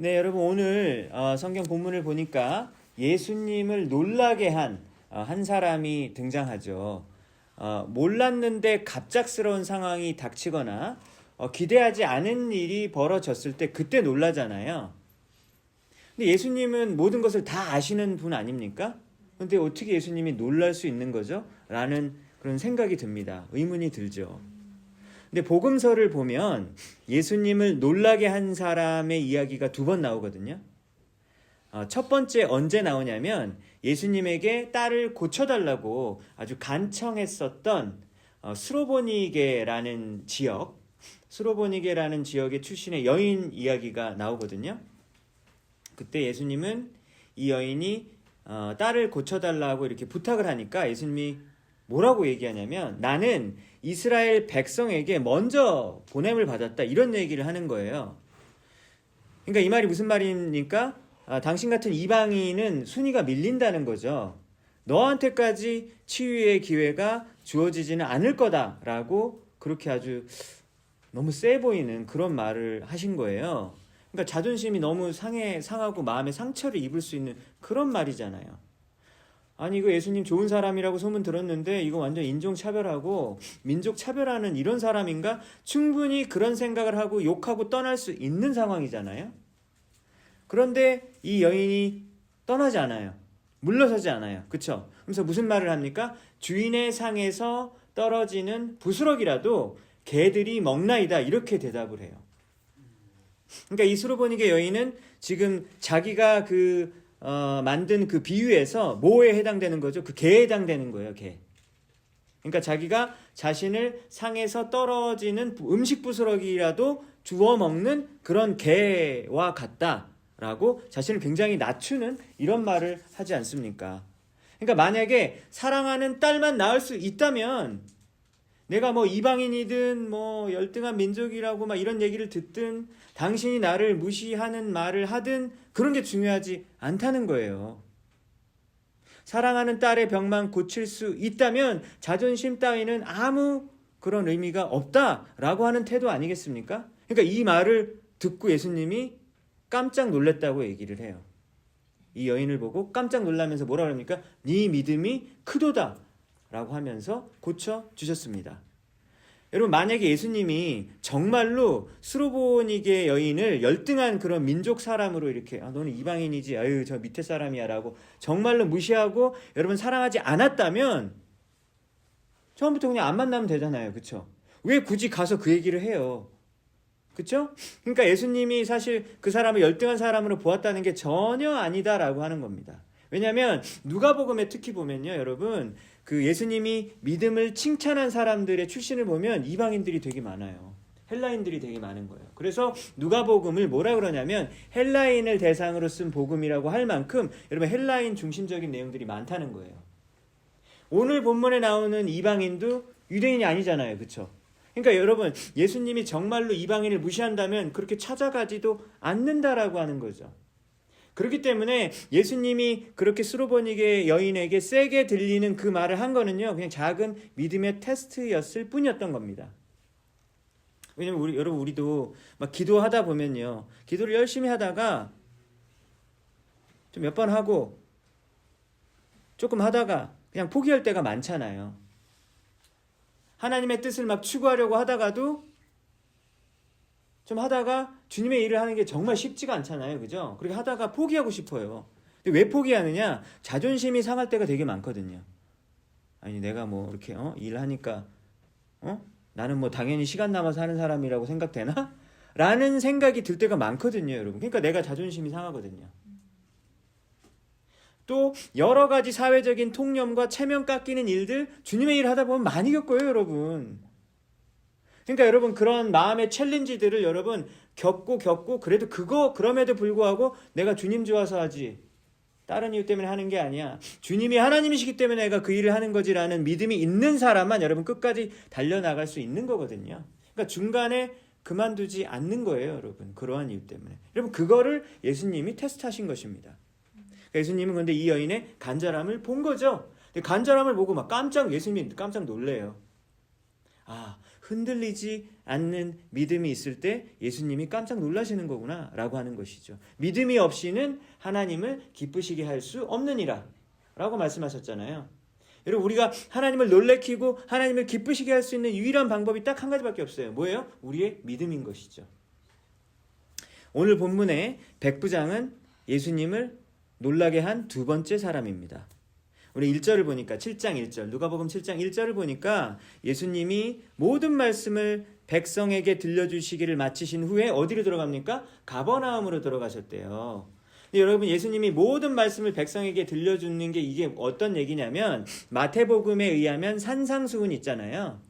네, 여러분 오늘 성경 본문을 보니까 예수님을 놀라게 한 사람이 등장하죠. 몰랐는데 갑작스러운 상황이 닥치거나 기대하지 않은 일이 벌어졌을 때 그때 놀라잖아요. 근데 예수님은 모든 것을 다 아시는 분 아닙니까? 근데 어떻게 예수님이 놀랄 수 있는 거죠? 라는 그런 생각이 듭니다. 의문이 들죠. 근데 복음서를 보면 예수님을 놀라게 한 사람의 이야기가 두 번 나오거든요. 첫 번째 언제 나오냐면 예수님에게 딸을 고쳐달라고 아주 간청했었던 스로보니게라는 지역의 출신의 여인 이야기가 나오거든요. 그때 예수님은 이 여인이 딸을 고쳐달라고 이렇게 부탁을 하니까 예수님이 뭐라고 얘기하냐면 나는 이스라엘 백성에게 먼저 보냄을 받았다 이런 얘기를 하는 거예요. 그러니까 이 말이 무슨 말입니까? 당신 같은 이방인은 순위가 밀린다는 거죠. 너한테까지 치유의 기회가 주어지지는 않을 거다라고 그렇게 아주 너무 세 보이는 그런 말을 하신 거예요. 그러니까 자존심이 너무 상하고 마음에 상처를 입을 수 있는 그런 말이잖아요. 아니 이거 예수님 좋은 사람이라고 소문 들었는데 이거 완전 인종차별하고 민족차별하는 이런 사람인가? 충분히 그런 생각을 하고 욕하고 떠날 수 있는 상황이잖아요. 그런데 이 여인이 떠나지 않아요. 물러서지 않아요. 그쵸? 그래서 무슨 말을 합니까? 주인의 상에서 떨어지는 부스럭이라도 개들이 먹나이다 이렇게 대답을 해요. 그러니까 이 수로보니게 여인은 지금 자기가 만든 그 비유에서 뭐에 해당되는 거죠? 그 개에 해당되는 거예요, 개. 그러니까 자기가 자신을 상에서 떨어지는 음식 부스러기라도 주워 먹는 그런 개와 같다라고 자신을 굉장히 낮추는 이런 말을 하지 않습니까? 그러니까 만약에 사랑하는 딸만 낳을 수 있다면 내가 뭐 이방인이든 뭐 열등한 민족이라고 막 이런 얘기를 듣든 당신이 나를 무시하는 말을 하든 그런 게 중요하지 않다는 거예요. 사랑하는 딸의 병만 고칠 수 있다면 자존심 따위는 아무 그런 의미가 없다라고 하는 태도 아니겠습니까? 그러니까 이 말을 듣고 예수님이 깜짝 놀랐다고 얘기를 해요. 이 여인을 보고 깜짝 놀라면서 뭐라 그럽니까? 네 믿음이 크도다 라고 하면서 고쳐주셨습니다. 여러분 만약에 예수님이 정말로 스로보니게 여인을 열등한 그런 민족 사람으로 이렇게 너는 이방인이지 아유 저 밑에 사람이야 라고 정말로 무시하고 여러분 사랑하지 않았다면 처음부터 그냥 안 만나면 되잖아요. 그쵸? 왜 굳이 가서 그 얘기를 해요? 그쵸? 그러니까 예수님이 사실 그 사람을 열등한 사람으로 보았다는 게 전혀 아니다라고 하는 겁니다. 왜냐하면 누가복음에 특히 보면요 여러분 그 예수님이 믿음을 칭찬한 사람들의 출신을 보면 이방인들이 되게 많아요. 헬라인들이 되게 많은 거예요. 그래서 누가복음을 뭐라 그러냐면 헬라인을 대상으로 쓴 복음이라고 할 만큼 여러분 헬라인 중심적인 내용들이 많다는 거예요. 오늘 본문에 나오는 이방인도 유대인이 아니잖아요. 그렇죠? 그러니까 여러분 예수님이 정말로 이방인을 무시한다면 그렇게 찾아가지도 않는다라고 하는 거죠. 그렇기 때문에 예수님이 그렇게 스로보니게 여인에게 세게 들리는 그 말을 한 거는요 그냥 작은 믿음의 테스트였을 뿐이었던 겁니다. 왜냐면 여러분 우리도 막 기도하다 보면요 기도를 열심히 하다가 좀 몇 번 하고 조금 하다가 그냥 포기할 때가 많잖아요. 하나님의 뜻을 막 추구하려고 하다가도 좀 하다가 주님의 일을 하는 게 정말 쉽지가 않잖아요. 그죠? 그렇게 하다가 포기하고 싶어요. 근데 왜 포기하느냐? 자존심이 상할 때가 되게 많거든요. 아니 내가 뭐 이렇게 일하니까 나는 뭐 당연히 시간 남아서 하는 사람이라고 생각되나? 라는 생각이 들 때가 많거든요, 여러분. 그러니까 내가 자존심이 상하거든요. 또 여러 가지 사회적인 통념과 체면 깎이는 일들 주님의 일 하다 보면 많이 겪어요, 여러분. 그러니까 여러분 그런 마음의 챌린지들을 여러분 겪고 그래도 그럼에도 불구하고 내가 주님 좋아서 하지 다른 이유 때문에 하는 게 아니야. 주님이 하나님이시기 때문에 내가 그 일을 하는 거지라는 믿음이 있는 사람만 여러분 끝까지 달려나갈 수 있는 거거든요. 그러니까 중간에 그만두지 않는 거예요, 여러분. 그러한 이유 때문에. 여러분 그거를 예수님이 테스트하신 것입니다. 그러니까 예수님은 근데 이 여인의 간절함을 본 거죠. 간절함을 보고 예수님이 깜짝 놀래요. 흔들리지 않는 믿음이 있을 때 예수님이 깜짝 놀라시는 거구나 라고 하는 것이죠. 믿음이 없이는 하나님을 기쁘시게 할 수 없느니라 라고 말씀하셨잖아요. 여러분, 우리가 하나님을 놀래키고 하나님을 기쁘시게 할 수 있는 유일한 방법이 딱 한 가지밖에 없어요. 뭐예요? 우리의 믿음인 것이죠. 오늘 본문의 백부장은 예수님을 놀라게 한 두 번째 사람입니다. 우리 1절을 보니까 7장 1절, 누가복음 7장 1절을 보니까 예수님이 모든 말씀을 백성에게 들려주시기를 마치신 후에 어디로 들어갑니까? 가버나움으로 들어가셨대요. 근데 여러분, 예수님이 모든 말씀을 백성에게 들려주는 게 이게 어떤 얘기냐면, 마태복음에 의하면 산상수훈 있잖아요.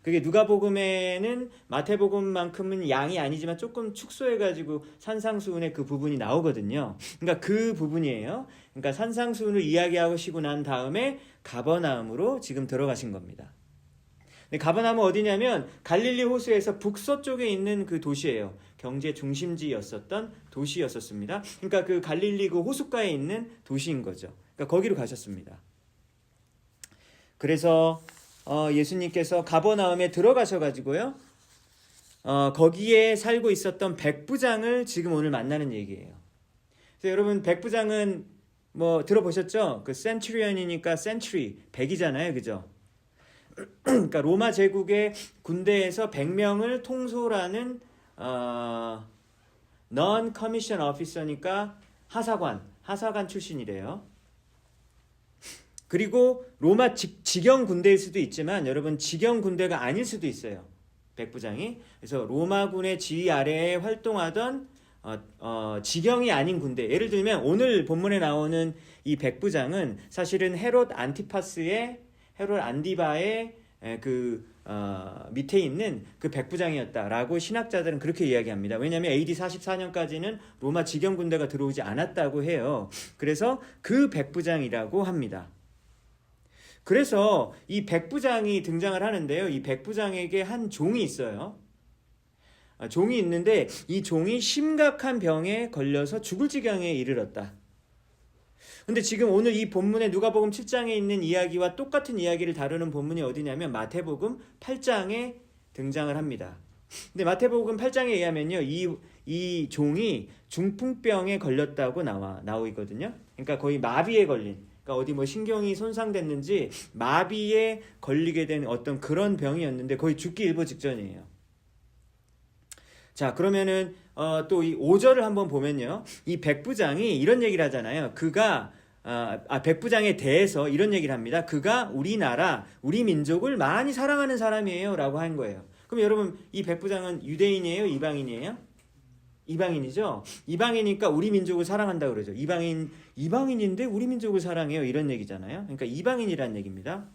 그게 누가복음에는 마태복음만큼은 양이 아니지만 조금 축소해가지고 산상수훈의 그 부분이 나오거든요. 그러니까 그 부분이에요. 그러니까 산상수훈을 이야기하시고 난 다음에 가버나움으로 지금 들어가신 겁니다. 근데 가버나움은 어디냐면 갈릴리 호수에서 북서쪽에 있는 그 도시예요. 경제 중심지였었던 도시였었습니다. 그러니까 그 갈릴리 그 호숫가에 있는 도시인 거죠. 그러니까 거기로 가셨습니다. 그래서 예수님께서 가버나움에 들어가셔가지고요, 거기에 살고 있었던 백부장을 지금 오늘 만나는 얘기예요. 그래서 여러분, 백부장은 뭐 들어보셨죠? 그 센츄리언이니까 센츄리 100이잖아요, 그죠? 그러니까 로마 제국의 군대에서 100명을 통솔하는 non commission officer니까 하사관 출신이래요. 그리고 로마 직영 군대일 수도 있지만 여러분, 직영 군대가 아닐 수도 있어요, 백부장이. 그래서 로마군의 지휘 아래에 활동하던 직영이 아닌 군대. 예를 들면 오늘 본문에 나오는 이 백부장은 사실은 헤롯 안디바의 밑에 있는 그 백부장이었다라고 신학자들은 그렇게 이야기합니다. 왜냐하면 AD 44년까지는 로마 직영 군대가 들어오지 않았다고 해요. 그래서 그 백부장이라고 합니다. 그래서 이 백부장이 등장을 하는데요, 이 백부장에게 한 종이 있어요. 종이 있는데 이 종이 심각한 병에 걸려서 죽을 지경에 이르렀다. 근데 지금 오늘 이 본문에 누가복음 7장에 있는 이야기와 똑같은 이야기를 다루는 본문이 어디냐면 마태복음 8장에 등장을 합니다. 근데 마태복음 8장에 의하면요, 이 종이 중풍병에 걸렸다고 나오거든요. 그러니까 거의 마비에 걸린, 그러니까 어디 뭐 신경이 손상됐는지 마비에 걸리게 된 어떤 그런 병이었는데 거의 죽기 일보 직전이에요. 자, 그러면은 또 이 5절을 한번 보면요, 이 백부장이 이런 얘기를 하잖아요. 백부장에 대해서 이런 얘기를 합니다. 그가 우리나라, 우리 민족을 많이 사랑하는 사람이에요 라고 한 거예요. 그럼 여러분, 이 백부장은 유대인이에요, 이방인이에요? 이방인이죠. 이방이니까 우리 민족을 사랑한다 그러죠. 이방인인데 우리 민족을 사랑해요, 이런 얘기잖아요. 그러니까 이방인이라는 얘기입니다.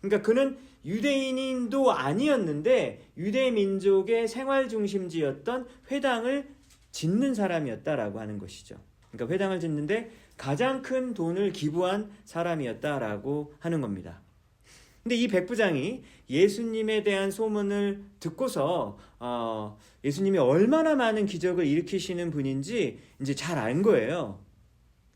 그러니까 그는 유대인도 아니었는데 유대 민족의 생활 중심지였던 회당을 짓는 사람이었다라고 하는 것이죠. 그러니까 회당을 짓는데 가장 큰 돈을 기부한 사람이었다라고 하는 겁니다. 근데 이 백부장이 예수님에 대한 소문을 듣고서 예수님이 얼마나 많은 기적을 일으키시는 분인지 이제 잘 안 거예요.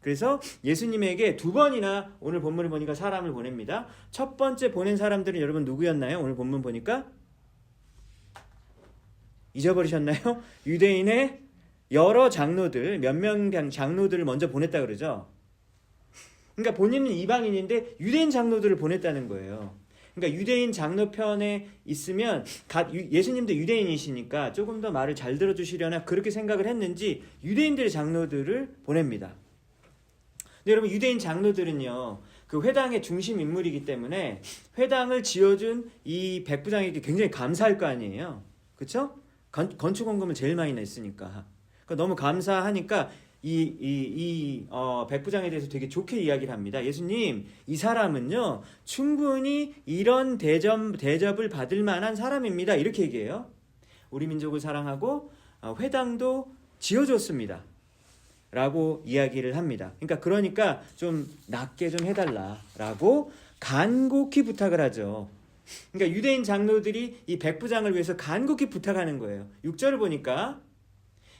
그래서 예수님에게 2번이나 오늘 본문을 보니까 사람을 보냅니다. 첫 번째 보낸 사람들은 여러분 누구였나요? 오늘 본문 보니까 잊어버리셨나요? 유대인의 여러 장로들, 몇 명 장로들을 먼저 보냈다 그러죠. 그러니까 본인은 이방인인데 유대인 장로들을 보냈다는 거예요. 그러니까 유대인 장로 편에 있으면 예수님도 유대인이시니까 조금 더 말을 잘 들어주시려나 그렇게 생각을 했는지 유대인들의 장로들을 보냅니다. 근데 여러분, 유대인 장로들은요, 그 회당의 중심 인물이기 때문에 회당을 지어준 이 백부장에게 굉장히 감사할 거 아니에요. 그렇죠? 건축 원금을 제일 많이 냈으니까. 그러니까 너무 감사하니까 백부장에 대해서 되게 좋게 이야기를 합니다. 예수님, 이 사람은요 충분히 이런 대접을 받을 만한 사람입니다, 이렇게 얘기해요. 우리 민족을 사랑하고 회당도 지어줬습니다 라고 이야기를 합니다. 그러니까 좀 낮게 좀 해달라라고 간곡히 부탁을 하죠. 그러니까 유대인 장로들이 이 백부장을 위해서 간곡히 부탁하는 거예요. 6절을 보니까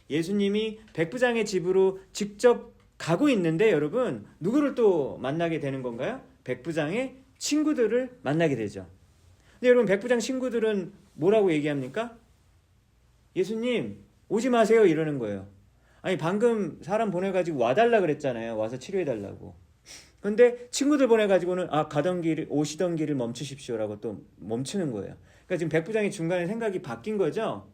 예수님이 백부장의 집으로 직접 가고 있는데 여러분, 누구를 또 만나게 되는 건가요? 백부장의 친구들을 만나게 되죠. 근데 여러분, 백부장 친구들은 뭐라고 얘기합니까? 예수님 오지 마세요 이러는 거예요. 아니 방금 사람 보내가지고 와달라 그랬잖아요. 와서 치료해달라고. 근데 친구들 보내가지고는 가던 길 오시던 길을 멈추십시오라고 또 멈추는 거예요. 그러니까 지금 백부장이 중간에 생각이 바뀐 거죠.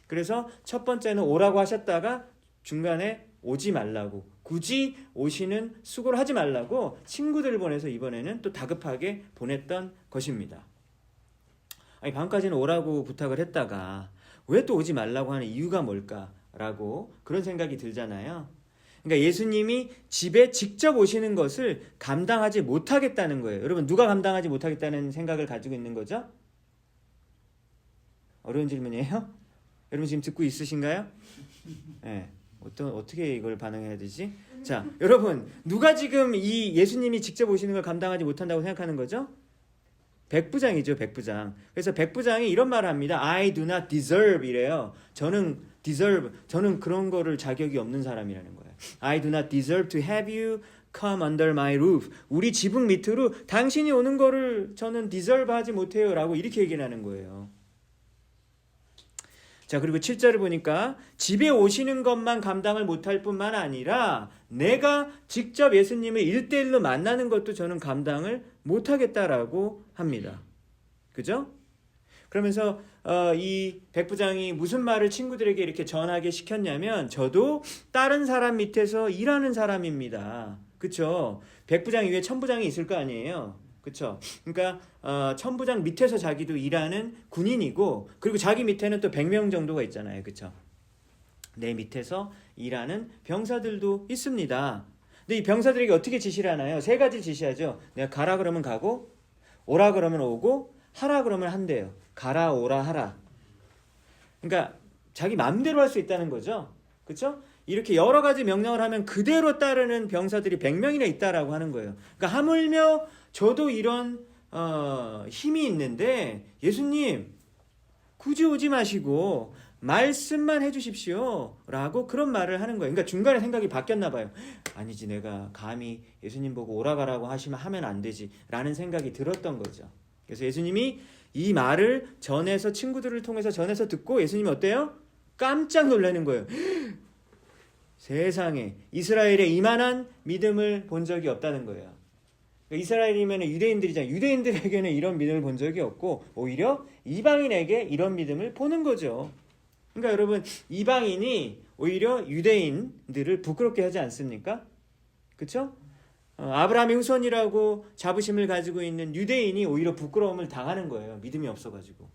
그래서 첫 번째는 오라고 하셨다가 중간에 오지 말라고, 굳이 오시는 수고를 하지 말라고 친구들을 보내서 이번에는 또 다급하게 보냈던 것입니다. 아니 방금까지는 오라고 부탁을 했다가 왜 또 오지 말라고 하는 이유가 뭘까라고 그런 생각이 들잖아요. 그러니까 예수님이 집에 직접 오시는 것을 감당하지 못하겠다는 거예요. 여러분 누가 감당하지 못하겠다는 생각을 가지고 있는 거죠? 어려운 질문이에요? 여러분 지금 듣고 있으신가요? 네. 어떻게 이걸 반응해야 되지? 자, 여러분 누가 지금 이 예수님이 직접 오시는 걸 감당하지 못한다고 생각하는 거죠? 백부장이죠, 백부장. 그래서 백부장이 이런 말을 합니다. I do not deserve 이래요. 저는 그런 거를 자격이 없는 사람이라는 거예요. I do not deserve to have you come under my roof. 우리 지붕 밑으로 당신이 오는 거를 저는 deserve 하지 못해요 라고 이렇게 얘기를 하는 거예요. 자, 그리고 7절을 보니까 집에 오시는 것만 감당을 못할 뿐만 아니라 내가 직접 예수님을 1대1로 만나는 것도 저는 감당을 못하겠다라고 합니다. 그죠? 그러면서 이 백부장이 무슨 말을 친구들에게 이렇게 전하게 시켰냐면 저도 다른 사람 밑에서 일하는 사람입니다. 그쵸? 백부장 위에 천부장이 있을 거 아니에요. 그쵸? 그러니까 천부장 밑에서 자기도 일하는 군인이고 그리고 자기 밑에는 또 100명 정도가 있잖아요. 그쵸? 내 밑에서 일하는 병사들도 있습니다. 근데 이 병사들에게 어떻게 지시를 하나요? 3가지 지시하죠. 내가 가라 그러면 가고 오라 그러면 오고 하라 그러면 한대요. 가라 오라 하라. 그러니까 자기 마음대로 할 수 있다는 거죠. 그렇죠? 이렇게 여러 가지 명령을 하면 그대로 따르는 병사들이 100명이나 있다라고 하는 거예요. 그러니까 하물며 저도 이런 힘이 있는데 예수님 굳이 오지 마시고 말씀만 해주십시오 라고 그런 말을 하는 거예요. 그러니까 중간에 생각이 바뀌었나 봐요. 아니지 내가 감히 예수님 보고 오라가라고 하면 안 되지 라는 생각이 들었던 거죠. 그래서 예수님이 이 말을 친구들을 통해서 전해서 듣고 예수님이 어때요? 깜짝 놀라는 거예요. 세상에 이스라엘에 이만한 믿음을 본 적이 없다는 거예요. 이스라엘이면 유대인들이잖아요. 유대인들에게는 이런 믿음을 본 적이 없고 오히려 이방인에게 이런 믿음을 보는 거죠. 그러니까 여러분 이방인이 오히려 유대인들을 부끄럽게 하지 않습니까? 그렇죠? 아브라함의 후손이라고 자부심을 가지고 있는 유대인이 오히려 부끄러움을 당하는 거예요. 믿음이 없어가지고.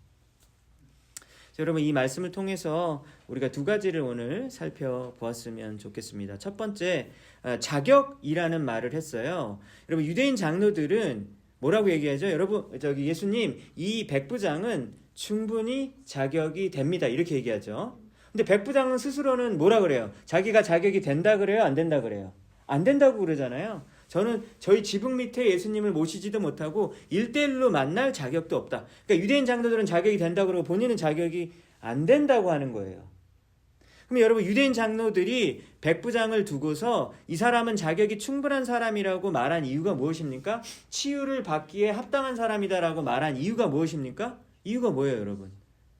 자, 여러분 이 말씀을 통해서 우리가 2가지를 오늘 살펴보았으면 좋겠습니다. 첫 번째 자격이라는 말을 했어요. 여러분 유대인 장로들은 뭐라고 얘기하죠? 여러분 예수님 이 백부장은 충분히 자격이 됩니다. 이렇게 얘기하죠. 근데 백부장은 스스로는 뭐라 그래요? 자기가 자격이 된다 그래요? 안 된다 그래요? 안 된다고 그러잖아요. 저는 저희 지붕 밑에 예수님을 모시지도 못하고 1대1로 만날 자격도 없다. 그러니까 유대인 장로들은 자격이 된다고 그러고 본인은 자격이 안 된다고 하는 거예요. 그럼 여러분 유대인 장로들이 백부장을 두고서 이 사람은 자격이 충분한 사람이라고 말한 이유가 무엇입니까? 치유를 받기에 합당한 사람이다라고 말한 이유가 무엇입니까? 이유가 뭐예요 여러분?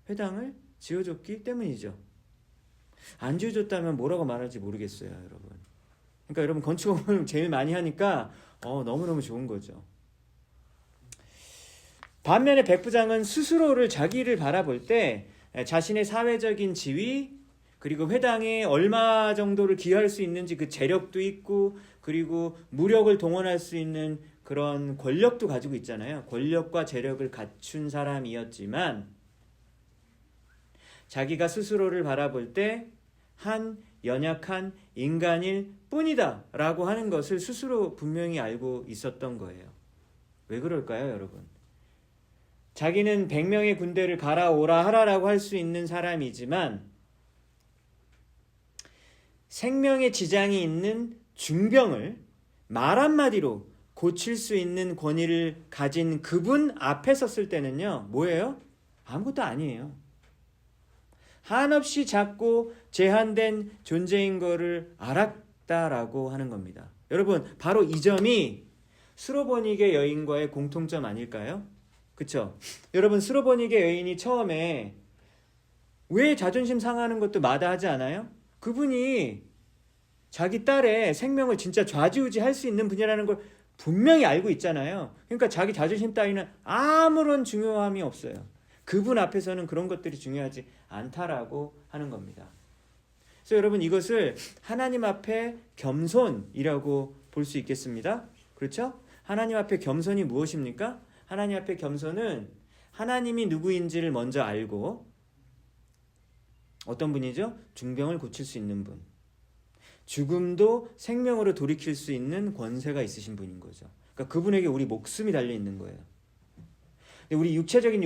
회당을 지어줬기 때문이죠. 안 지어줬다면 뭐라고 말할지 모르겠어요 여러분. 그러니까 여러분 건축업을 제일 많이 하니까 너무너무 좋은 거죠. 반면에 백부장은 스스로를 자기를 바라볼 때 자신의 사회적인 지위 그리고 회당에 얼마 정도를 기여할 수 있는지 그 재력도 있고 그리고 무력을 동원할 수 있는 그런 권력도 가지고 있잖아요. 권력과 재력을 갖춘 사람이었지만 자기가 스스로를 바라볼 때 한 연약한 인간일 뿐이다 라고 하는 것을 스스로 분명히 알고 있었던 거예요. 왜 그럴까요 여러분? 자기는 100명의 군대를 가라 오라 하라라고 할 수 있는 사람이지만 생명에 지장이 있는 중병을 말 한마디로 고칠 수 있는 권위를 가진 그분 앞에 섰을 때는요 뭐예요? 아무것도 아니에요. 한없이 작고 제한된 존재인 거를 알았다라고 하는 겁니다. 여러분 바로 이 점이 수로보니게 여인과의 공통점 아닐까요? 그쵸? 여러분 스로보니게 여인이 처음에 왜 자존심 상하는 것도 마다하지 않아요? 그분이 자기 딸의 생명을 진짜 좌지우지할 수 있는 분이라는 걸 분명히 알고 있잖아요. 그러니까 자기 자존심 따위는 아무런 중요함이 없어요. 그분 앞에서는 그런 것들이 중요하지 않다라고 하는 겁니다. 그래서 여러분 이것을 하나님 앞에 겸손이라고 볼 수 있겠습니다. 그렇죠? 하나님 앞에 겸손이 무엇입니까? 하나님 앞에 겸손은 하나님이 누구인지를 먼저 알고 어떤 분이죠? 중병을 고칠 수 있는 분. 죽음도 생명으로 돌이킬 수 있는 권세가 있으신 분인 거죠. 그러니까 그분에게 우리 목숨이 달려 있는 거예요. 우리 육체적인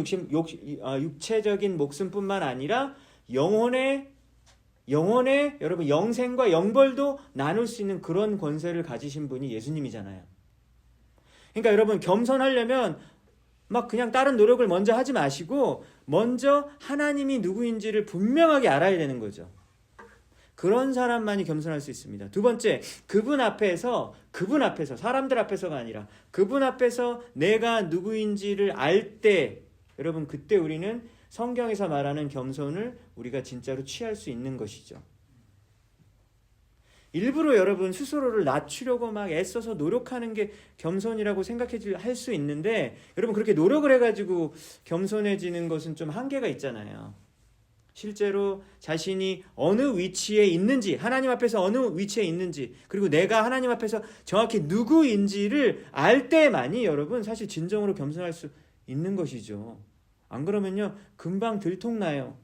목숨뿐만 아니라 영혼의 여러분 영생과 영벌도 나눌 수 있는 그런 권세를 가지신 분이 예수님이잖아요. 그러니까 여러분 겸손하려면 막 그냥 다른 노력을 먼저 하지 마시고 먼저 하나님이 누구인지를 분명하게 알아야 되는 거죠. 그런 사람만이 겸손할 수 있습니다. 두 번째, 그분 앞에서 사람들 앞에서가 아니라 그분 앞에서 내가 누구인지를 알 때 여러분 그때 우리는 성경에서 말하는 겸손을 우리가 진짜로 취할 수 있는 것이죠. 일부러 여러분 스스로를 낮추려고 막 애써서 노력하는 게 겸손이라고 할 수 있는데 여러분 그렇게 노력을 해가지고 겸손해지는 것은 좀 한계가 있잖아요. 실제로 자신이 어느 위치에 있는지, 하나님 앞에서 어느 위치에 있는지, 그리고 내가 하나님 앞에서 정확히 누구인지를 알 때만이 여러분 사실 진정으로 겸손할 수 있는 것이죠. 안 그러면요 금방 들통나요.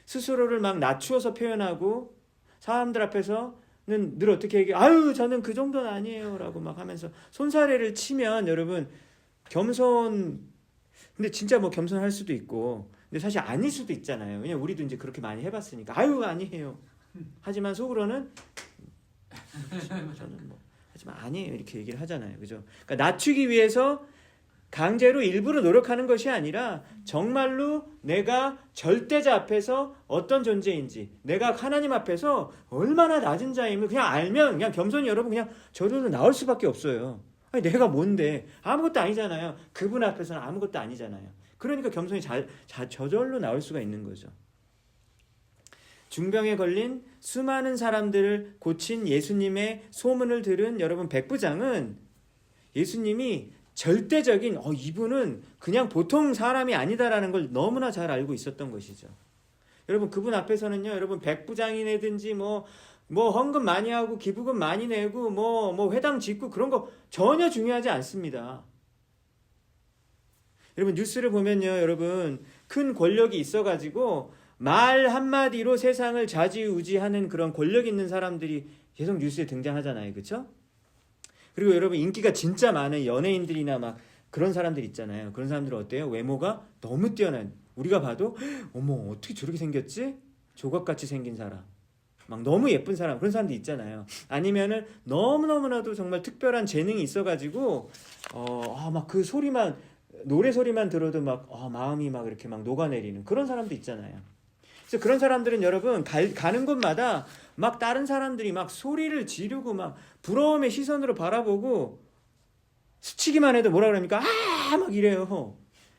스스로를 막 낮추어서 표현하고 사람들 앞에서는 늘 어떻게 얘기해? 아유 저는 그 정도는 아니에요 라고 막 하면서 손사래를 치면 여러분 근데 진짜 뭐 겸손할 수도 있고 근데 사실 아닐 수도 있잖아요. 왜냐면 우리도 이제 그렇게 많이 해봤으니까 아유 아니에요. 하지만 속으로는 저는 뭐 하지만 아니에요 이렇게 얘기를 하잖아요. 그죠? 그러니까 낮추기 위해서 강제로 일부러 노력하는 것이 아니라 정말로 내가 절대자 앞에서 어떤 존재인지 내가 하나님 앞에서 얼마나 낮은 자임을 그냥 알면 그냥 겸손히 여러분 그냥 저절로 나올 수밖에 없어요. 아니 내가 뭔데 아무것도 아니잖아요. 그분 앞에서는 아무것도 아니잖아요. 그러니까 겸손이 저절로 나올 수가 있는 거죠. 중병에 걸린 수많은 사람들을 고친 예수님의 소문을 들은 여러분 백부장은 예수님이 절대적인 이분은 그냥 보통 사람이 아니다라는 걸 너무나 잘 알고 있었던 것이죠. 여러분 그분 앞에서는요 여러분 백부장이라든지 뭐 헌금 많이 하고 기부금 많이 내고 뭐 회당 짓고 그런 거 전혀 중요하지 않습니다. 여러분 뉴스를 보면요 여러분 큰 권력이 있어가지고 말 한마디로 세상을 좌지우지하는 그런 권력 있는 사람들이 계속 뉴스에 등장하잖아요. 그렇죠? 그리고 여러분 인기가 진짜 많은 연예인들이나 막 그런 사람들 있잖아요. 그런 사람들은 어때요? 외모가 너무 뛰어난 우리가 봐도 어머 어떻게 저렇게 생겼지? 조각같이 생긴 사람 막 너무 예쁜 사람 그런 사람들 있잖아요. 아니면은 너무너무나도 정말 특별한 재능이 있어가지고 막 그 소리만 노래 소리만 들어도 막 마음이 막 이렇게 막 녹아내리는 그런 사람도 있잖아요. 그래서 그런 사람들은 여러분 가는 곳마다 막 다른 사람들이 막 소리를 지르고 막 부러움의 시선으로 바라보고 스치기만 해도 뭐라 그럽니까? 막 이래요.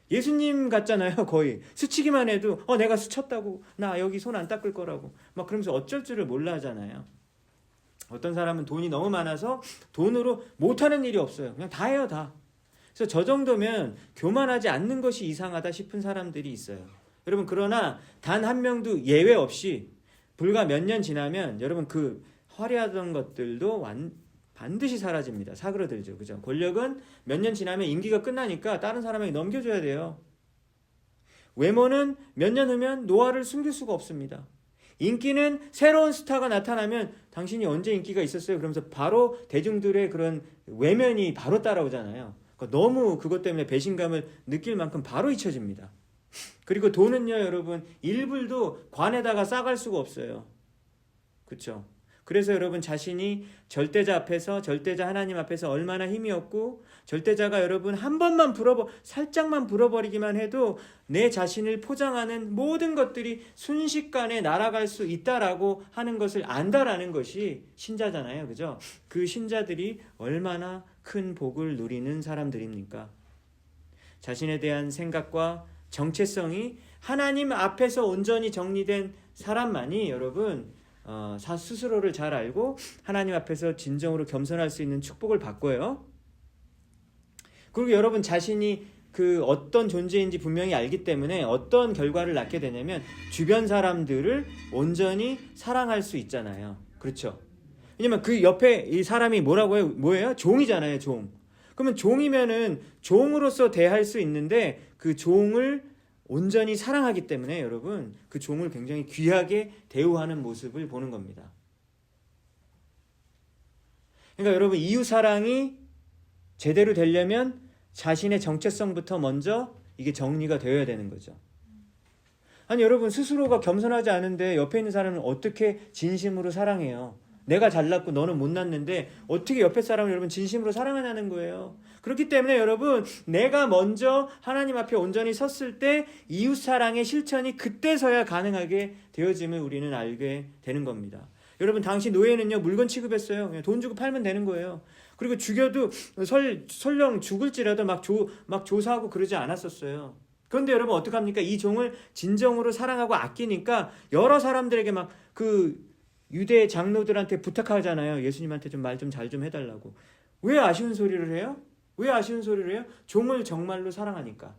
예수님 같잖아요. 거의 스치기만 해도 내가 스쳤다고 나 여기 손 안 닦을 거라고 막 그러면서 어쩔 줄을 몰라 하잖아요. 어떤 사람은 돈이 너무 많아서 돈으로 못하는 일이 없어요. 그냥 다 해요 다. 그래서 저 정도면 교만하지 않는 것이 이상하다 싶은 사람들이 있어요. 여러분 그러나 단 한 명도 예외 없이 불과 몇 년 지나면 여러분 그 화려하던 것들도 반드시 사라집니다. 사그러들죠. 그죠? 권력은 몇 년 지나면 임기가 끝나니까 다른 사람에게 넘겨줘야 돼요. 외모는 몇 년 후면 노화를 숨길 수가 없습니다. 인기는 새로운 스타가 나타나면 당신이 언제 인기가 있었어요? 그러면서 바로 대중들의 그런 외면이 바로 따라오잖아요. 그러니까 너무 그것 때문에 배신감을 느낄 만큼 바로 잊혀집니다. 그리고 돈은요 여러분 1불도 관에다가 싸갈 수가 없어요. 그렇죠? 그래서 여러분 자신이 절대자 하나님 앞에서 얼마나 힘이 없고 절대자가 여러분 한 번만 살짝만 불어버리기만 해도 내 자신을 포장하는 모든 것들이 순식간에 날아갈 수 있다라고 하는 것을 안다라는 것이 신자잖아요. 그죠? 그 신자들이 얼마나 큰 복을 누리는 사람들입니까? 자신에 대한 생각과 정체성이 하나님 앞에서 온전히 정리된 사람만이 여러분 스스로를 잘 알고 하나님 앞에서 진정으로 겸손할 수 있는 축복을 받고요. 그리고 여러분 자신이 그 어떤 존재인지 분명히 알기 때문에 어떤 결과를 낳게 되냐면 주변 사람들을 온전히 사랑할 수 있잖아요. 그렇죠? 왜냐면 그 옆에 이 사람이 뭐라고 해요? 뭐예요? 종이잖아요, 종. 그러면 종이면은 종으로서 대할 수 있는데 그 종을 온전히 사랑하기 때문에 여러분 그 종을 굉장히 귀하게 대우하는 모습을 보는 겁니다. 그러니까 여러분 이웃 사랑이 제대로 되려면 자신의 정체성부터 먼저 이게 정리가 되어야 되는 거죠. 아니 여러분 스스로가 겸손하지 않은데 옆에 있는 사람은 어떻게 진심으로 사랑해요? 내가 잘났고 너는 못났는데 어떻게 옆에 사람을 여러분 진심으로 사랑하냐는 거예요. 그렇기 때문에 여러분 내가 먼저 하나님 앞에 온전히 섰을 때 이웃 사랑의 실천이 그때서야 가능하게 되어짐을 우리는 알게 되는 겁니다. 여러분 당시 노예는요 물건 취급했어요. 그냥 돈 주고 팔면 되는 거예요. 그리고 죽여도 설령 죽을지라도 막 조사하고 그러지 않았었어요. 그런데 여러분 어떡합니까? 이 종을 진정으로 사랑하고 아끼니까 여러 사람들에게 막 그 유대 장로들한테 부탁하잖아요. 예수님한테 좀 말 좀 잘 좀 해달라고. 왜 아쉬운 소리를 해요? 왜 아쉬운 소리를 해요? 종을 정말로 사랑하니까.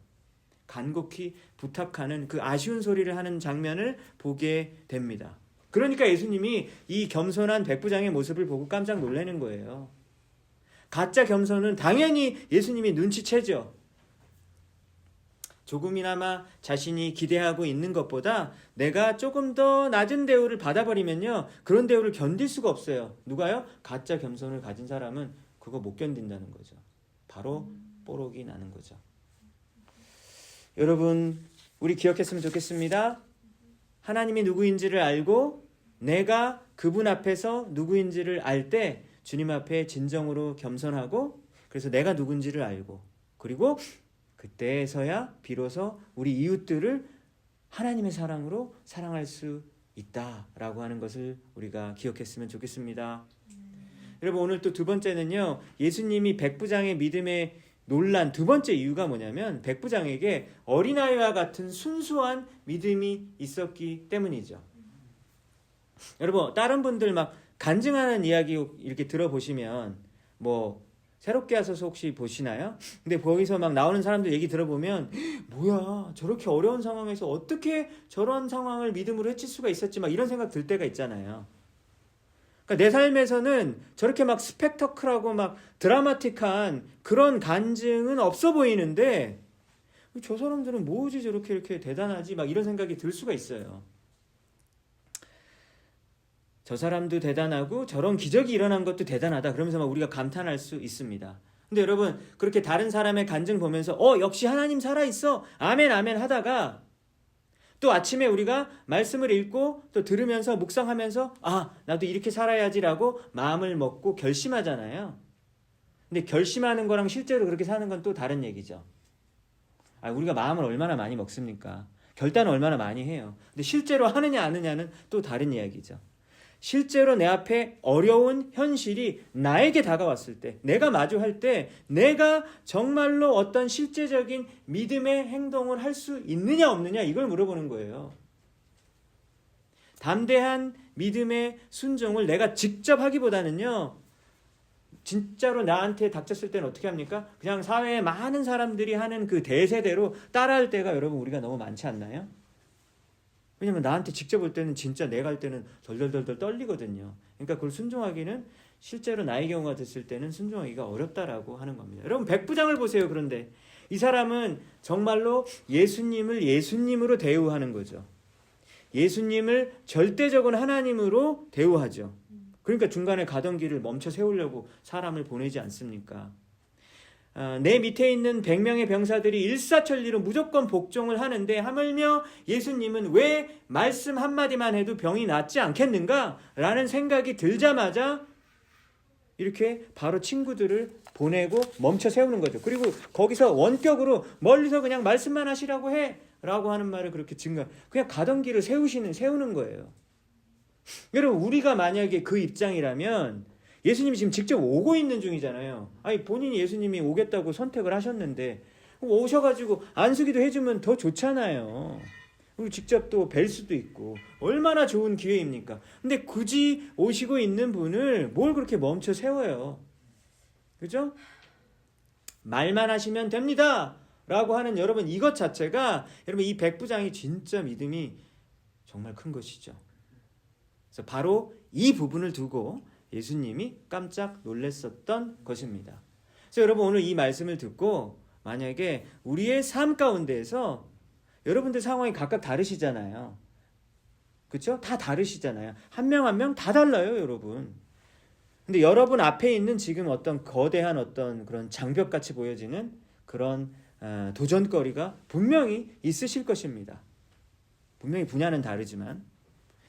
간곡히 부탁하는 그 아쉬운 소리를 하는 장면을 보게 됩니다. 그러니까 예수님이 이 겸손한 백부장의 모습을 보고 깜짝 놀라는 거예요. 가짜 겸손은 당연히 예수님이 눈치채죠. 조금이나마 자신이 기대하고 있는 것보다 내가 조금 더 낮은 대우를 받아버리면요. 그런 대우를 견딜 수가 없어요. 누가요? 가짜 겸손을 가진 사람은 그거 못 견딘다는 거죠. 바로 뽀록이 나는 거죠. 여러분 우리 기억했으면 좋겠습니다. 하나님이 누구인지를 알고 내가 그분 앞에서 누구인지를 알 때 주님 앞에 진정으로 겸손하고 그래서 내가 누군지를 알고 그리고 그때서야 비로소 우리 이웃들을 하나님의 사랑으로 사랑할 수 있다라고 하는 것을 우리가 기억했으면 좋겠습니다. 여러분 오늘 또 두 번째는요. 예수님이 백부장의 믿음에 놀란 두 번째 이유가 뭐냐면 백부장에게 어린아이와 같은 순수한 믿음이 있었기 때문이죠. 여러분 다른 분들 막 간증하는 이야기 이렇게 들어보시면 뭐 새롭게 하셔서 혹시 보시나요? 근데 거기서 막 나오는 사람들 얘기 들어보면 뭐야 저렇게 어려운 상황에서 어떻게 저런 상황을 믿음으로 헤칠 수가 있었지 막 이런 생각 들 때가 있잖아요. 그러니까 내 삶에서는 저렇게 막 스펙터클하고 막 드라마틱한 그런 간증은 없어 보이는데 저 사람들은 뭐지 저렇게 이렇게 대단하지 막 이런 생각이 들 수가 있어요. 저 사람도 대단하고 저런 기적이 일어난 것도 대단하다. 그러면서 막 우리가 감탄할 수 있습니다. 근데 여러분 그렇게 다른 사람의 간증 보면서 역시 하나님 살아있어. 아멘 아멘 하다가 또 아침에 우리가 말씀을 읽고 또 들으면서 묵상하면서 나도 이렇게 살아야지라고 마음을 먹고 결심하잖아요. 근데 결심하는 거랑 실제로 그렇게 사는 건 또 다른 얘기죠. 우리가 마음을 얼마나 많이 먹습니까? 결단을 얼마나 많이 해요. 근데 실제로 하느냐 안 하느냐는 또 다른 이야기죠. 실제로 내 앞에 어려운 현실이 나에게 다가왔을 때 내가 마주할 때 내가 정말로 어떤 실제적인 믿음의 행동을 할 수 있느냐 없느냐 이걸 물어보는 거예요. 담대한 믿음의 순종을 내가 직접 하기보다는요. 진짜로 나한테 닥쳤을 때는 어떻게 합니까? 그냥 사회에 많은 사람들이 하는 그 대세대로 따라할 때가 여러분 우리가 너무 많지 않나요? 왜냐면 나한테 직접 올 때는 진짜 내가 할 때는 덜덜덜덜 떨리거든요. 그러니까 그걸 순종하기는 실제로 나의 경우가 됐을 때는 순종하기가 어렵다라고 하는 겁니다. 여러분 백부장을 보세요. 그런데 이 사람은 정말로 예수님을 예수님으로 대우하는 거죠. 예수님을 절대적인 하나님으로 대우하죠. 그러니까 중간에 가던 길을 멈춰 세우려고 사람을 보내지 않습니까? 내 밑에 있는 100명의 병사들이 일사천리로 무조건 복종을 하는데 하물며 예수님은 왜 말씀 한마디만 해도 병이 낫지 않겠는가? 라는 생각이 들자마자 이렇게 바로 친구들을 보내고 멈춰 세우는 거죠. 그리고 거기서 원격으로 멀리서 그냥 말씀만 하시라고 해 라고 하는 말을 그렇게 그냥 가던 길을 세우는 거예요. 여러분 우리가 만약에 그 입장이라면 예수님이 지금 직접 오고 있는 중이잖아요. 본인이 예수님이 오겠다고 선택을 하셨는데 오셔가지고 안수기도 해주면 더 좋잖아요. 그리고 직접 또 뵐 수도 있고 얼마나 좋은 기회입니까? 근데 굳이 오시고 있는 분을 뭘 그렇게 멈춰 세워요? 그죠? 말만 하시면 됩니다 라고 하는 여러분 이것 자체가 여러분 이 백부장이 진짜 믿음이 정말 큰 것이죠. 그래서 바로 이 부분을 두고 예수님이 깜짝 놀랐었던 것입니다. 그래서 여러분 오늘 이 말씀을 듣고 만약에 우리의 삶 가운데에서 여러분들 상황이 각각 다르시잖아요. 그렇죠? 다 다르시잖아요. 한 명 한 명 다 달라요, 여러분. 근데 여러분 앞에 있는 지금 어떤 거대한 어떤 그런 장벽같이 보여지는 그런 도전거리가 분명히 있으실 것입니다. 분명히 분야는 다르지만.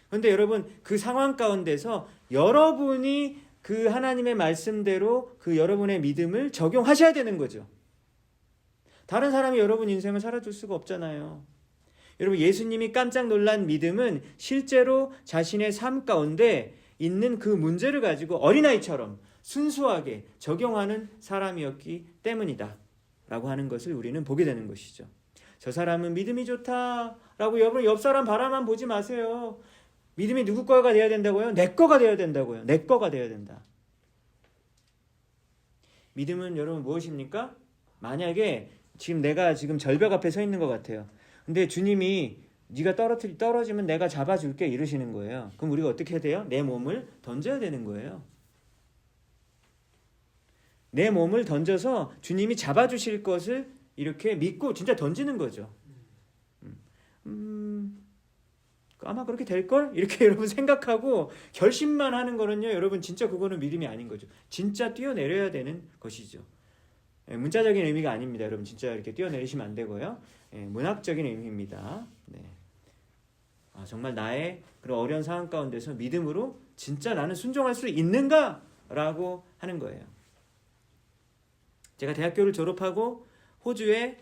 그런데 여러분 그 상황 가운데서 여러분이 그 하나님의 말씀대로 그 여러분의 믿음을 적용하셔야 되는 거죠. 다른 사람이 여러분 인생을 살아줄 수가 없잖아요. 여러분 예수님이 깜짝 놀란 믿음은 실제로 자신의 삶 가운데 있는 그 문제를 가지고 어린아이처럼 순수하게 적용하는 사람이었기 때문이다 라고 하는 것을 우리는 보게 되는 것이죠. 저 사람은 믿음이 좋다 라고 여러분 옆 사람 바라만 보지 마세요. 믿음이 누구 거가 되어야 된다고요? 내 거가 되어야 된다고요. 내 거가 되어야 된다. 믿음은 여러분 무엇입니까? 만약에 지금 내가 지금 절벽 앞에 서 있는 것 같아요. 근데 주님이 네가 떨어지면 내가 잡아줄게 이러시는 거예요. 그럼 우리가 어떻게 해야 돼요? 내 몸을 던져야 되는 거예요. 내 몸을 던져서 주님이 잡아주실 것을 이렇게 믿고 진짜 던지는 거죠. 아마 그렇게 될걸? 이렇게 여러분 생각하고 결심만 하는 거는요, 여러분 진짜 그거는 믿음이 아닌 거죠. 진짜 뛰어내려야 되는 것이죠. 문자적인 의미가 아닙니다. 여러분 진짜 이렇게 뛰어내리시면 안 되고요. 문학적인 의미입니다. 네. 정말 나의 그런 어려운 상황 가운데서 믿음으로 진짜 나는 순종할 수 있는가? 라고 하는 거예요. 제가 대학교를 졸업하고 호주의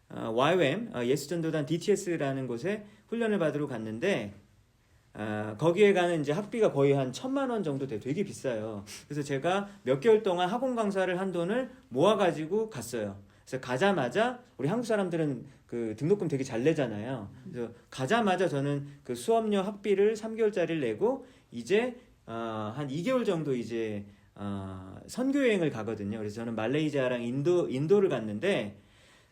YWAM 예수전도단 DTS라는 곳에 훈련을 받으러 갔는데 거기에 가는 이제 학비가 거의 한 1,000만 원 정도 돼 되게 비싸요. 그래서 제가 몇 개월 동안 학원 강사를 한 돈을 모아가지고 갔어요. 그래서 가자마자 우리 한국 사람들은 그 등록금 되게 잘 내잖아요. 그래서 가자마자 저는 그 수업료 학비를 3개월짜리를 내고 이제 한 2개월 정도 이제 선교 여행을 가거든요. 그래서 저는 말레이시아랑 인도를 갔는데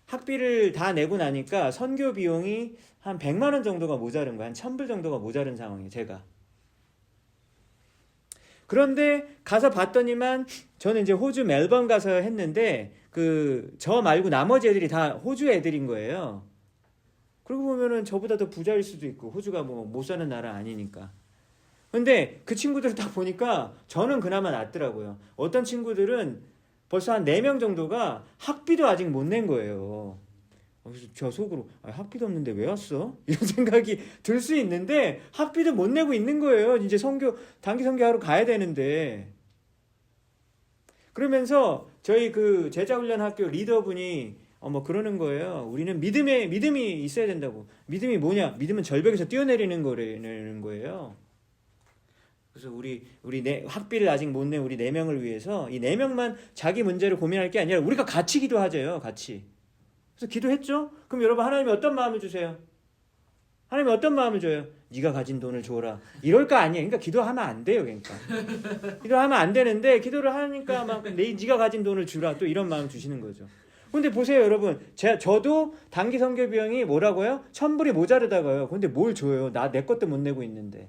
학비를 다 내고 나니까 선교 비용이 한 100만 원 정도가 모자른 거예요. 한 1,000불 정도가 모자른 상황이에요, 제가. 그런데 가서 봤더니만 저는 이제 호주 멜번 가서 했는데 저 말고 나머지 애들이 다 호주 애들인 거예요. 그러고 보면은 저보다 더 부자일 수도 있고 호주가 뭐 못 사는 나라 아니니까. 근데 그 친구들을 딱 보니까 저는 그나마 낫더라고요. 어떤 친구들은 벌써 한 4명 정도가 학비도 아직 못 낸 거예요. 그래서 저 속으로 학비도 없는데 왜 왔어? 이런 생각이 들 수 있는데 학비도 못 내고 있는 거예요. 이제 단기 선교하러 가야 되는데. 그러면서 저희 그 제자훈련 학교 리더분이 뭐 그러는 거예요. 우리는 믿음이 있어야 된다고. 믿음이 뭐냐? 믿음은 절벽에서 뛰어내리는 거라는 거예요. 그래서 우리 학비를 아직 못 낸 우리 4명을 위해서 이 4명만 자기 문제를 고민할 게 아니라 우리가 같이 기도하자요. 같이. 그래서 기도했죠. 그럼 여러분 하나님이 어떤 마음을 주세요? 하나님이 어떤 마음을 줘요? 네가 가진 돈을 줘라. 이럴 거 아니에요. 그러니까 기도하면 안 돼요. 그러니까 기도하면 안 되는데 기도를 하니까 막 네가 가진 돈을 주라. 또 이런 마음 주시는 거죠. 근데 보세요, 여러분. 저도 단기 선교 비용이 뭐라고요? 1,000불이 모자르다고요. 근데 뭘 줘요? 내 것도 못 내고 있는데.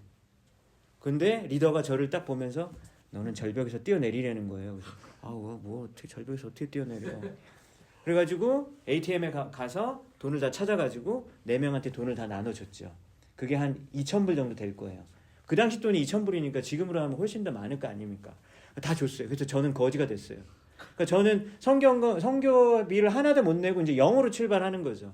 근데 리더가 저를 딱 보면서 너는 절벽에서 뛰어내리려는 거예요. 그래서 어떻게 절벽에서 어떻게 뛰어내려? 그래가지고 ATM에 가서 돈을 다 찾아가지고 4명한테 돈을 다 나눠줬죠. 그게 한 2,000불 정도 될 거예요. 그 당시 돈이 2,000불이니까 지금으로 하면 훨씬 더 많을 거 아닙니까? 다 줬어요. 그래서 저는 거지가 됐어요. 그러니까 저는 선교비를 하나도 못 내고 이제 0으로 출발하는 거죠.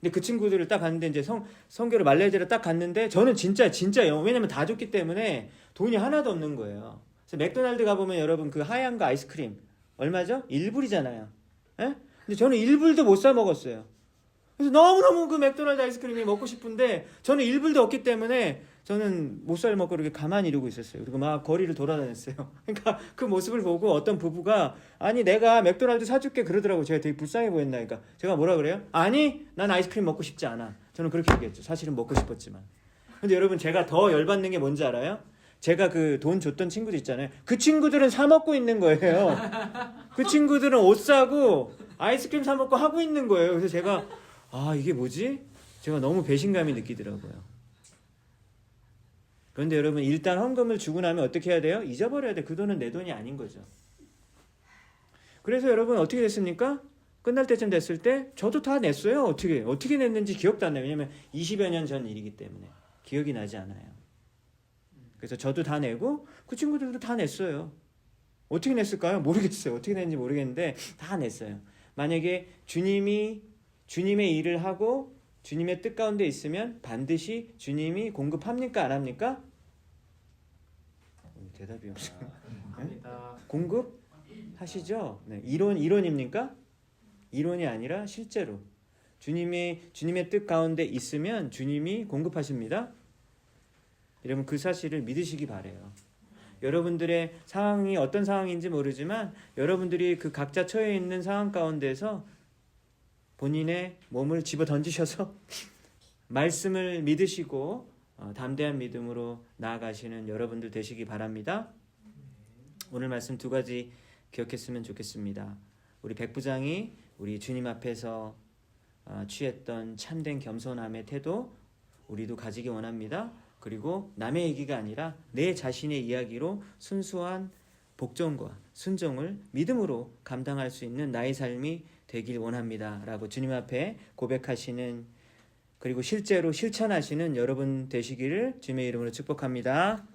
근데 그 친구들을 딱 갔는데 이제 선교를 말레이시아로 딱 갔는데 저는 진짜 영 왜냐면 다 줬기 때문에 돈이 하나도 없는 거예요. 그래서 맥도날드 가보면 여러분 그 하얀 거 아이스크림 얼마죠? 1불이잖아요. 예? 근데 저는 1불도 못 사 먹었어요. 그래서 너무너무 그 맥도날드 아이스크림이 먹고 싶은데 저는 1불도 없기 때문에 저는 못살 먹고 이렇게 가만히 이러고 있었어요. 그리고 막 거리를 돌아다녔어요. 그러니까 그 모습을 보고 어떤 부부가 아니 내가 맥도날드 사줄게 그러더라고. 제가 되게 불쌍해 보였나니까 제가 뭐라 그래요? 아니 난 아이스크림 먹고 싶지 않아. 저는 그렇게 얘기했죠. 사실은 먹고 싶었지만. 근데 여러분 제가 더 열받는 게 뭔지 알아요? 제가 그 돈 줬던 친구들 있잖아요. 그 친구들은 사 먹고 있는 거예요. 그 친구들은 옷 사고 아이스크림 사 먹고 하고 있는 거예요. 그래서 제가 아 이게 뭐지? 제가 너무 배신감이 느끼더라고요. 그런데 여러분 일단 헌금을 주고 나면 어떻게 해야 돼요? 잊어버려야 돼. 그 돈은 내 돈이 아닌 거죠. 그래서 여러분 어떻게 됐습니까? 끝날 때쯤 됐을 때 저도 다 냈어요. 어떻게 냈는지 기억도 안 나요. 왜냐면 20여 년 전 일이기 때문에 기억이 나지 않아요. 그래서 저도 다 내고 그 친구들도 다 냈어요. 어떻게 냈을까요? 모르겠어요. 어떻게 냈는지 모르겠는데 다 냈어요. 만약에 주님의 일을 하고 주님의 뜻 가운데 있으면 반드시 주님이 공급합니까? 안 합니까? 대답이 없어요. 네? 공급하시죠? 네. 이론입니까? 이론이 아니라 실제로 주님의 뜻 가운데 있으면 주님이 공급하십니다. 여러분 그 사실을 믿으시기 바래요. 여러분들의 상황이 어떤 상황인지 모르지만 여러분들이 그 각자 처해 있는 상황 가운데서 본인의 몸을 집어 던지셔서 말씀을 믿으시고 담대한 믿음으로 나아가시는 여러분들 되시기 바랍니다. 오늘 말씀 두 가지 기억했으면 좋겠습니다. 우리 백부장이 우리 주님 앞에서 취했던 참된 겸손함의 태도 우리도 가지기 원합니다. 그리고 남의 얘기가 아니라 내 자신의 이야기로 순수한 복종과 순종을 믿음으로 감당할 수 있는 나의 삶이 되길 원합니다. 라고 주님 앞에 고백하시는 그리고 실제로 실천하시는 여러분 되시기를 주님의 이름으로 축복합니다.